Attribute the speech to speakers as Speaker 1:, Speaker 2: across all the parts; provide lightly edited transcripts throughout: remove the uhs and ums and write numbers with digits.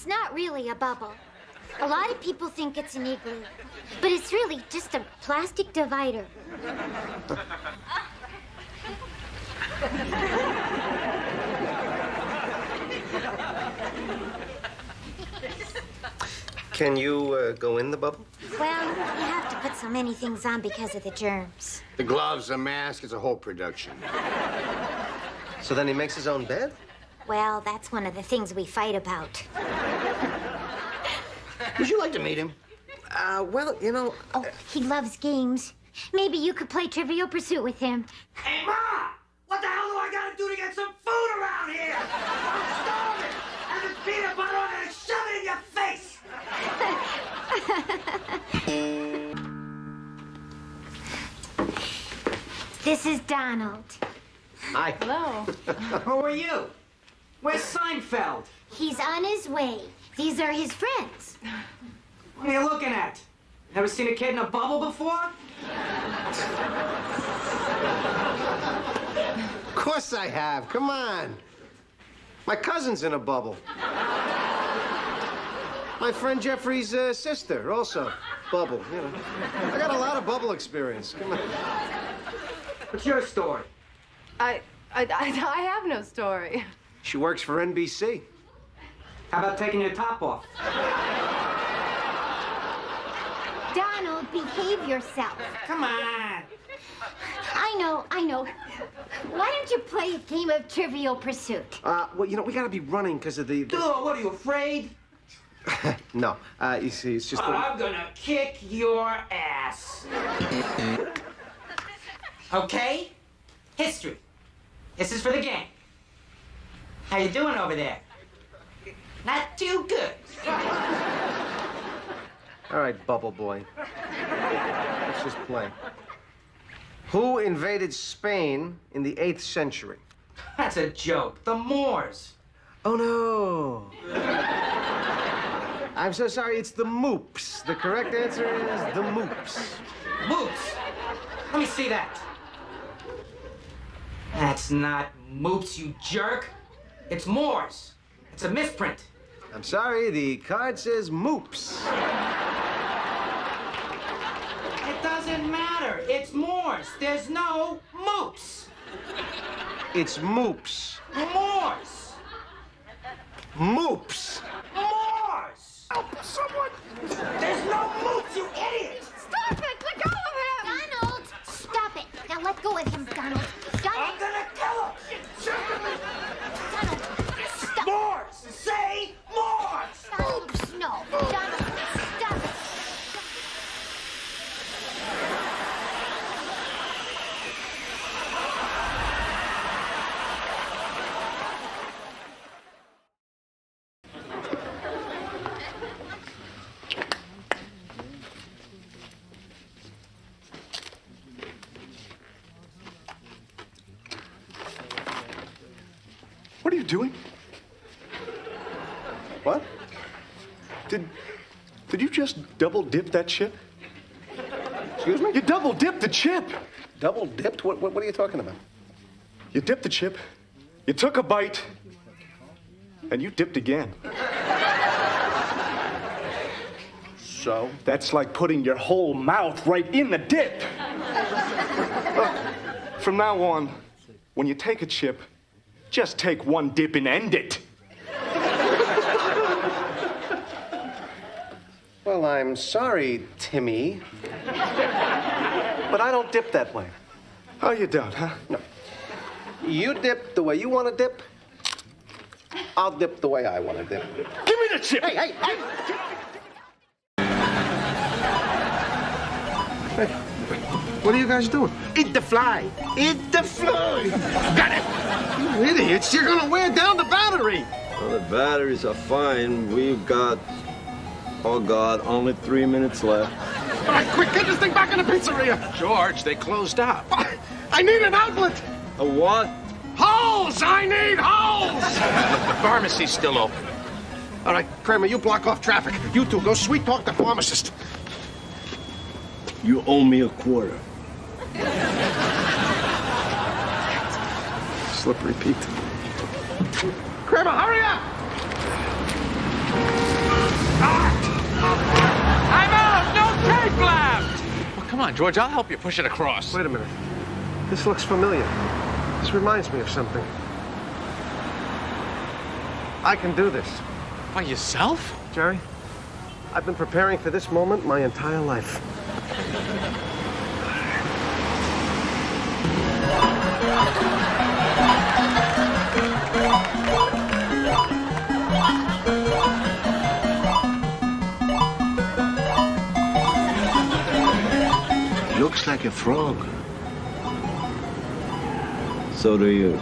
Speaker 1: It's not really a bubble. A lot of people think it's an igloo, but it's really just a plastic divider.
Speaker 2: Can you go in the bubble?
Speaker 1: Well, you have to put so many things on because of the germs.
Speaker 3: The gloves, the mask, it's a whole production.
Speaker 2: So then he makes his own bed?
Speaker 1: Well, that's one of the things we fight about.
Speaker 3: Would you like to meet him?
Speaker 2: Well, you know...
Speaker 1: Oh, he loves games. Maybe you could play Trivial Pursuit with him.
Speaker 4: Hey, Ma! What the hell do I gotta do to get some food around here? I'm starving! And this peanut butter, I'm gonna shove it in your face!
Speaker 1: This is Donald.
Speaker 2: Hi.
Speaker 5: Hello.
Speaker 4: Who are you? Where's Seinfeld?
Speaker 1: He's on his way. These are his friends.
Speaker 4: What are you looking at? Never seen a kid in a bubble before?
Speaker 2: Of course I have. Come on. My cousin's in a bubble. My friend Jeffrey's sister, also bubble, you know. I got a lot of bubble experience. Come on.
Speaker 4: What's your story?
Speaker 5: I have no story.
Speaker 2: She works for NBC.
Speaker 4: How about taking your top off?
Speaker 1: Donald, behave yourself.
Speaker 4: Come on!
Speaker 1: I know. Why don't you play a game of Trivial Pursuit?
Speaker 2: Well, you know, we gotta be running because of the...
Speaker 4: Oh, what are you, afraid?
Speaker 2: No, you see, it's just...
Speaker 4: I'm gonna kick your ass. Okay? History. This is for the game. How you doing over there? Not too good.
Speaker 2: All right, Bubble Boy. Let's just play. Who invaded Spain in the 8th century?
Speaker 4: That's a joke. The Moors.
Speaker 2: Oh, no. I'm so sorry, it's the Moops. The correct answer is the Moops.
Speaker 4: Moops. Let me see that. That's not Moops, you jerk. It's Moors. It's a misprint.
Speaker 2: I'm sorry, the card says Moops.
Speaker 4: It doesn't matter. It's Moors. There's no Moops.
Speaker 2: It's Moops.
Speaker 4: Moors.
Speaker 2: Moops.
Speaker 4: Moors.
Speaker 2: Help someone.
Speaker 4: There's no Moops, you idiot.
Speaker 5: Stop it! Let go of him!
Speaker 1: Donald! Stop it. Now let go of him, Donald.
Speaker 4: I'm
Speaker 1: Donald!
Speaker 4: gonna kill him.
Speaker 1: Donald! Stop!
Speaker 4: Moors. Say Moors.
Speaker 1: Donald, no. Donald, stop it.
Speaker 6: What are you doing?
Speaker 2: What?
Speaker 6: Did you just double dip that chip?
Speaker 2: Excuse me?
Speaker 6: You double dipped the chip.
Speaker 2: Double dipped? What are you talking about?
Speaker 6: You dipped the chip, you took a bite, and you dipped again.
Speaker 2: So?
Speaker 6: That's like putting your whole mouth right in the dip. Look, from now on, when you take a chip, just take one dip and end it.
Speaker 2: Well, I'm sorry, Timmy. But I don't dip that way.
Speaker 6: Oh, you don't, huh?
Speaker 2: No. You dip the way you want to dip. I'll dip the way I want to dip.
Speaker 6: Give me the chip!
Speaker 2: Hey! Hey, what are you guys doing?
Speaker 3: Eat the fly. Eat the fly. Got it.
Speaker 2: You idiots, you're gonna wear down the battery.
Speaker 7: Well, the batteries are fine. We've got, oh God, only 3 minutes left.
Speaker 3: All right, quick, get this thing back in the pizzeria. George, they closed up.
Speaker 2: I need an outlet.
Speaker 7: A what?
Speaker 3: Hose! I need hose! The pharmacy's still open.
Speaker 2: All right, Kramer, you block off traffic. You two go sweet talk the pharmacist.
Speaker 7: You owe me a quarter.
Speaker 2: Slippery Pete. Kramer, hurry up!
Speaker 3: I'm out! No tape left! Well, come on, George. I'll help you push it across.
Speaker 2: Wait a minute. This looks familiar. This reminds me of something. I can do this.
Speaker 3: By yourself?
Speaker 2: Jerry, I've been preparing for this moment my entire life.
Speaker 7: Looks like a frog. So do you.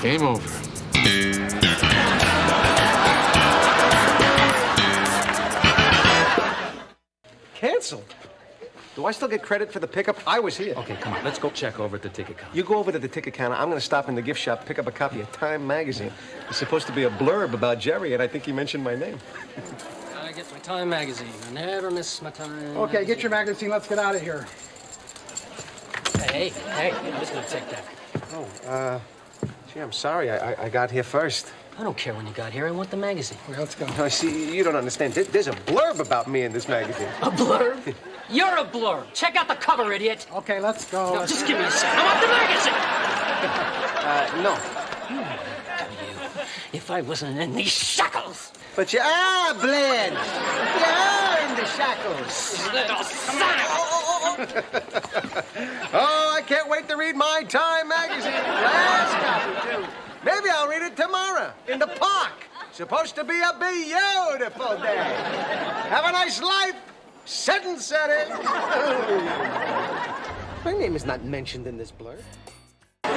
Speaker 3: Game over.
Speaker 2: Canceled? Do I still get credit for the pickup? I was here.
Speaker 8: Okay, come on. Let's go check over at the ticket counter.
Speaker 2: You go over to the ticket counter. I'm going to stop in the gift shop, pick up a copy of Time magazine. There's supposed to be a blurb about Jerry, and I think he mentioned my name.
Speaker 8: I get my Time magazine. I never miss my Time.
Speaker 9: Okay, get your magazine. Let's get out of here.
Speaker 8: Hey, I'm just gonna take that.
Speaker 2: Gee, I'm sorry. I got here first.
Speaker 8: I don't care when you got here. I want the magazine.
Speaker 9: Okay, let's go.
Speaker 2: No, see, you don't understand. There's a blurb about me in this magazine.
Speaker 8: A blurb? You're a blurb. Check out the cover, idiot.
Speaker 9: Okay, let's go.
Speaker 8: No, just give me a second. I want the magazine.
Speaker 2: No.
Speaker 8: If I wasn't in these shackles.
Speaker 2: But you are, Blanche. You are in the shackles.
Speaker 8: Little son
Speaker 2: Oh, I can't wait to read my Time magazine. Last copy, too. Maybe I'll read it tomorrow in the park. Supposed to be a beautiful day. Have a nice life. Setting City. My name is not mentioned in this blurb. All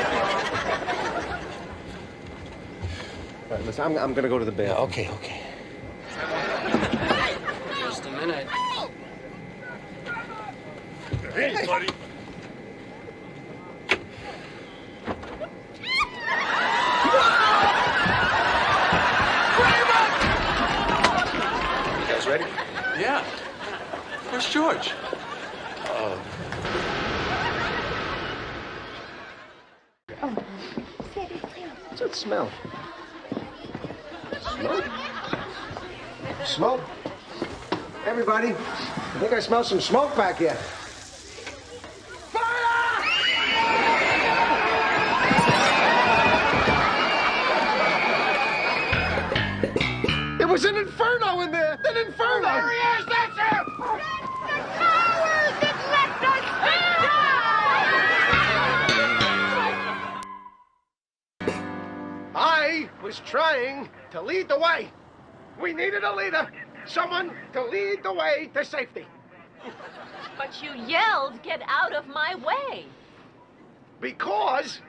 Speaker 2: right, listen, I'm going to go to the bathroom.
Speaker 8: Okay. Just a minute.
Speaker 3: Hey, buddy.
Speaker 2: You guys ready?
Speaker 3: Yeah. Where's George?
Speaker 2: What's that smell? Smoke? Smoke? Everybody, I think I smell some smoke back here. It was an inferno in there! An inferno!
Speaker 3: There he is! That's him!
Speaker 2: I was trying to lead the way. We needed a leader. Someone to lead the way to safety.
Speaker 10: But you yelled, "Get out of my way!"
Speaker 2: Because,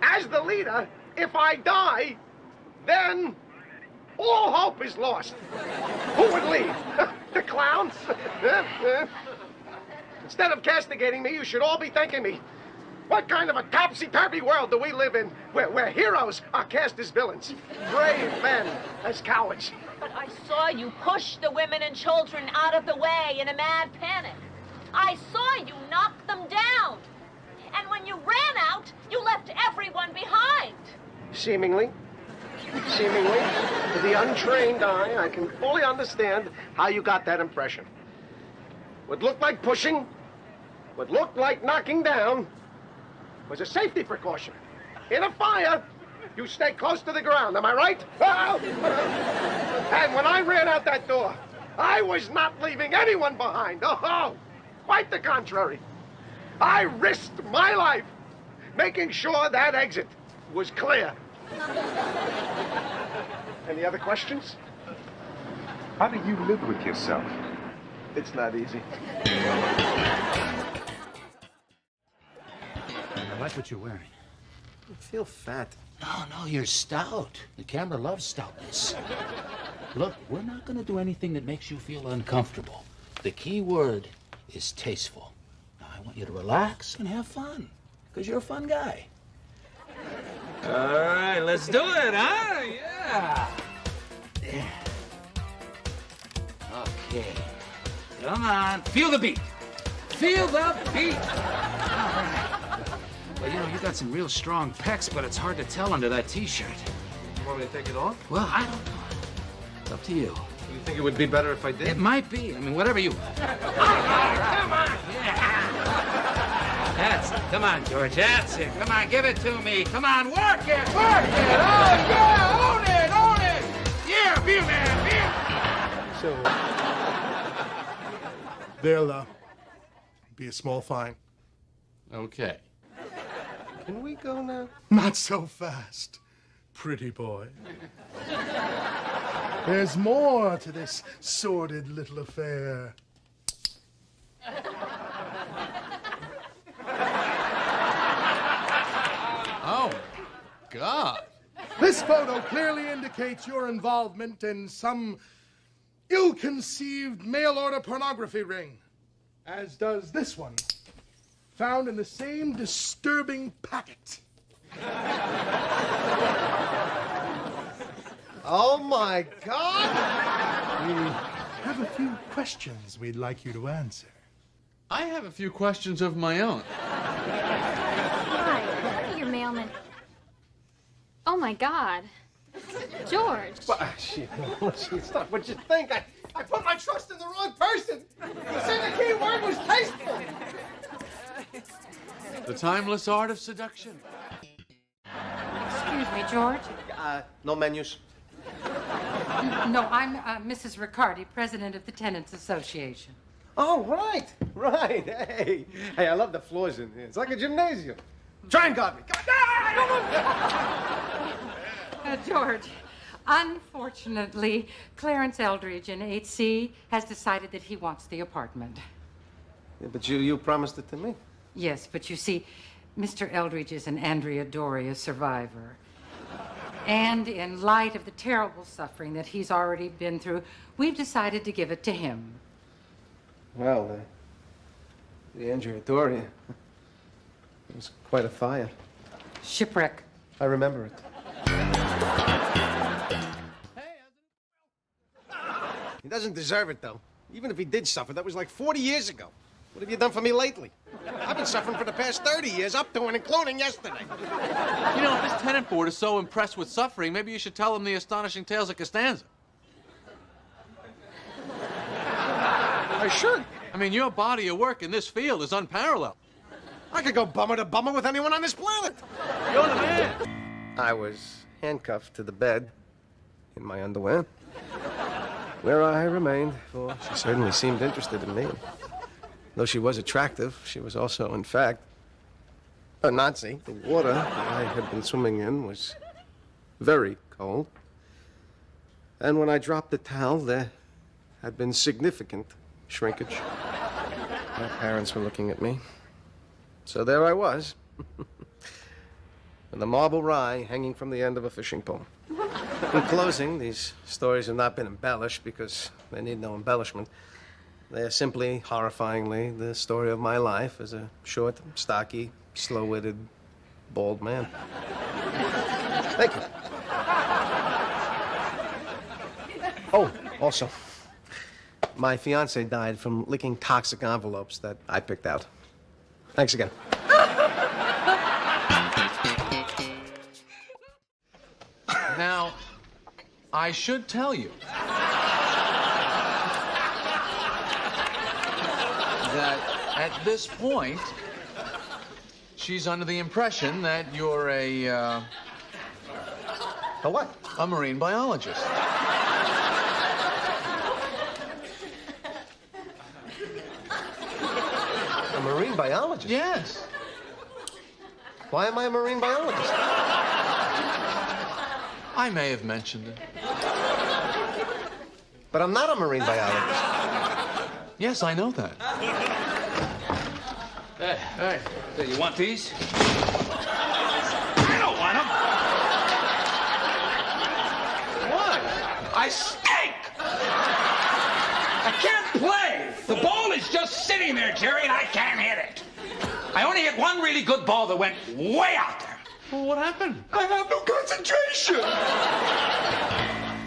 Speaker 2: as the leader, if I die, then all hope is lost. Who would lead? The clown? Instead of castigating me, you should all be thanking me. What kind of a topsy-turvy world do we live in where heroes are cast as villains, brave men as cowards?
Speaker 10: But I saw you push the women and children out of the way in a mad panic. I saw you knock them down. And when you ran out, you left everyone behind.
Speaker 2: Seemingly, to the untrained eye, I can fully understand how you got that impression. What looked like pushing, what looked like knocking down, was a safety precaution. In a fire, you stay close to the ground, am I right? And when I ran out that door, I was not leaving anyone behind. Oh, quite the contrary. I risked my life making sure that exit was clear. Any other questions?
Speaker 6: How do you live with yourself?
Speaker 2: It's not easy.
Speaker 11: I like what you're wearing.
Speaker 2: I feel fat.
Speaker 11: No, you're stout. The camera loves stoutness. Look, we're not going to do anything that makes you feel uncomfortable. The key word is tasteful. Now, I want you to relax and have fun, because you're a fun guy. All right, let's do it, huh? Yeah. Okay. Come on, feel the beat. Feel the beat. All right. Well, you know, you got some real strong pecs, but it's hard to tell under that T-shirt.
Speaker 2: You want me to take it off?
Speaker 11: Well, I don't know. It's up to you.
Speaker 2: You think it would be better if I did?
Speaker 11: It might be. I mean, whatever you want.
Speaker 2: Come on!
Speaker 11: That's it. Come on, George. That's it. Come on, give it to me. Come on, work it. Work it. Oh, yeah. Own it. Own it. Yeah, be a man. Be a...
Speaker 12: So, there'll be a small fine.
Speaker 3: Okay.
Speaker 2: Can we go now?
Speaker 12: Not so fast, pretty boy. There's more to this sordid little affair.
Speaker 3: Oh, God.
Speaker 12: This photo clearly indicates your involvement in some ill-conceived mail-order pornography ring, as does this one, found in the same disturbing packet.
Speaker 2: Oh, my God!
Speaker 12: We have a few questions we'd like you to answer.
Speaker 3: I have a few questions of my own.
Speaker 5: Hi, your mailman. Oh my God. George.
Speaker 2: It's not what you think. I put my trust in the wrong person. You said the key word was tasteful.
Speaker 3: The timeless art of seduction.
Speaker 13: Excuse me, George.
Speaker 2: No menus.
Speaker 13: No, I'm Mrs. Riccardi, president of the Tenants Association.
Speaker 2: Oh, right. Hey, I love the floors in here. It's like a gymnasium. Try and guard me.
Speaker 13: George, unfortunately, Clarence Eldridge in 8C has decided that he wants the apartment.
Speaker 2: Yeah, but you promised it to me.
Speaker 13: Yes, but you see, Mr. Eldridge is an Andrea Doria survivor. And in light of the terrible suffering that he's already been through, we've decided to give it to him.
Speaker 2: Well, the Andrea Doria. It was quite a fire.
Speaker 13: Shipwreck.
Speaker 2: I remember it. He doesn't deserve it, though. Even if he did suffer, that was like 40 years ago. What have you done for me lately? I've been suffering for the past 30 years, up to and including yesterday.
Speaker 3: You know, if this tenant board is so impressed with suffering, maybe you should tell them the astonishing tales of Costanza.
Speaker 2: I should.
Speaker 3: I mean, your body of work in this field is unparalleled.
Speaker 2: I could go bummer to bummer with anyone on this planet.
Speaker 3: You're the man.
Speaker 2: I was handcuffed to the bed in my underwear, where I remained, for she certainly seemed interested in me. Though she was attractive, she was also, in fact, a Nazi. The water I had been swimming in was very cold. And when I dropped the towel, there had been significant shrinkage. My parents were looking at me. So there I was, with a marble rye hanging from the end of a fishing pole. In closing, these stories have not been embellished because they need no embellishment. They are simply, horrifyingly, the story of my life as a short, stocky, slow-witted, bald man. Thank you. Oh, also, my fiance died from licking toxic envelopes that I picked out. Thanks again.
Speaker 3: Now, I should tell you that at this point, she's under the impression that you're a
Speaker 2: what?
Speaker 3: A marine biologist.
Speaker 2: A marine biologist?
Speaker 3: Yes.
Speaker 2: Why am I a marine biologist?
Speaker 3: I may have mentioned it.
Speaker 2: But I'm not a marine biologist.
Speaker 3: Yes, I know that.
Speaker 11: Hey, you want these? I don't want them.
Speaker 3: What?
Speaker 11: I stink! can't play. The ball is just sitting there, Jerry, and I can't hit it. I only hit one really good ball that went way out there.
Speaker 3: Well, what happened?
Speaker 11: I have no concentration.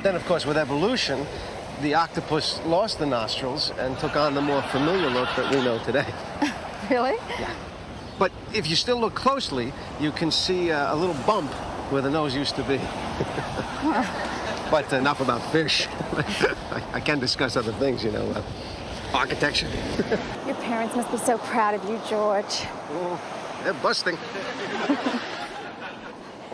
Speaker 2: Then, of course, with evolution, the octopus lost the nostrils and took on the more familiar look that we know today.
Speaker 14: Really?
Speaker 2: Yeah. But if you still look closely, you can see a little bump where the nose used to be. But enough about fish. I can discuss other things, you know, architecture.
Speaker 14: Your parents must be so proud of you, George.
Speaker 2: Oh, they're busting.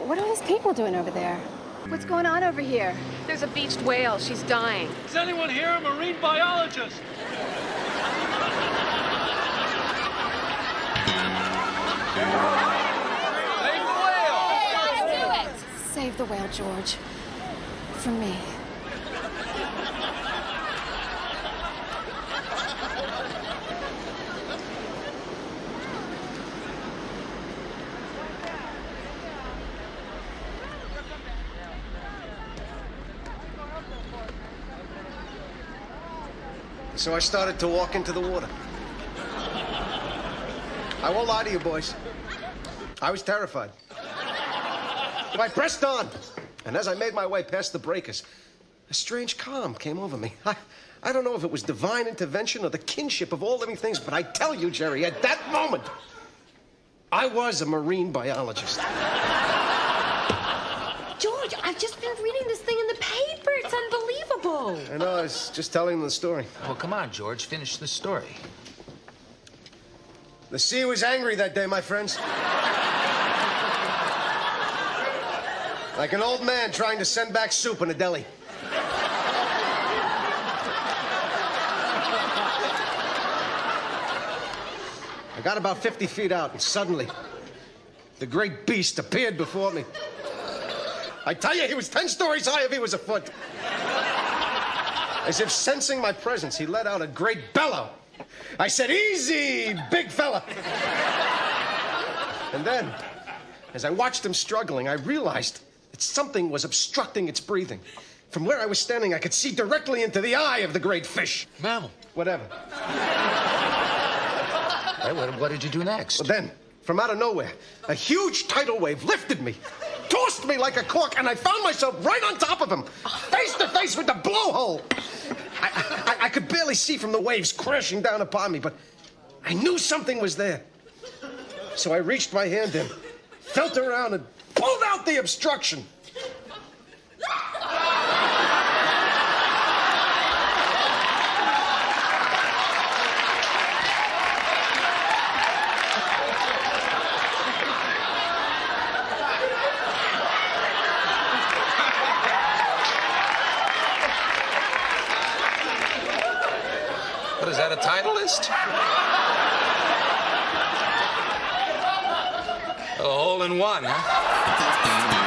Speaker 14: What are those people doing over there? What's going on over here?
Speaker 15: There's a beached whale. She's dying.
Speaker 8: Is anyone here a marine biologist?
Speaker 14: Save the whale, George. For me.
Speaker 2: So I started to walk into the water. I won't lie to you, boys. I was terrified. But I pressed on. And as I made my way past the breakers, a strange calm came over me. I don't know if it was divine intervention or the kinship of all living things, but I tell you, Jerry, at that moment, I was a marine biologist.
Speaker 15: George, I've just been reading this thing in the paper. It's unbelievable.
Speaker 2: I know, I was just telling them the story.
Speaker 3: Well, come on, George, finish the story.
Speaker 2: The sea was angry that day, my friends. Like an old man trying to send back soup in a deli. I got about 50 feet out, and suddenly, the great beast appeared before me. I tell you, he was 10 stories high if he was a foot. As if sensing my presence, he let out a great bellow. I said, "Easy, big fella." And then, as I watched him struggling, I realized that something was obstructing its breathing. From where I was standing, I could see directly into the eye of the great fish.
Speaker 3: Mammal.
Speaker 2: Whatever.
Speaker 3: Hey, what did you do next?
Speaker 2: Well, then, from out of nowhere, a huge tidal wave lifted me, tossed me like a cork, and I found myself right on top of him, face to face with the blowhole. I could barely see from the waves crashing down upon me, but I knew something was there. So I reached my hand in, felt around, and pulled out the obstruction.
Speaker 3: What is that, a Titleist? A hole in one, huh?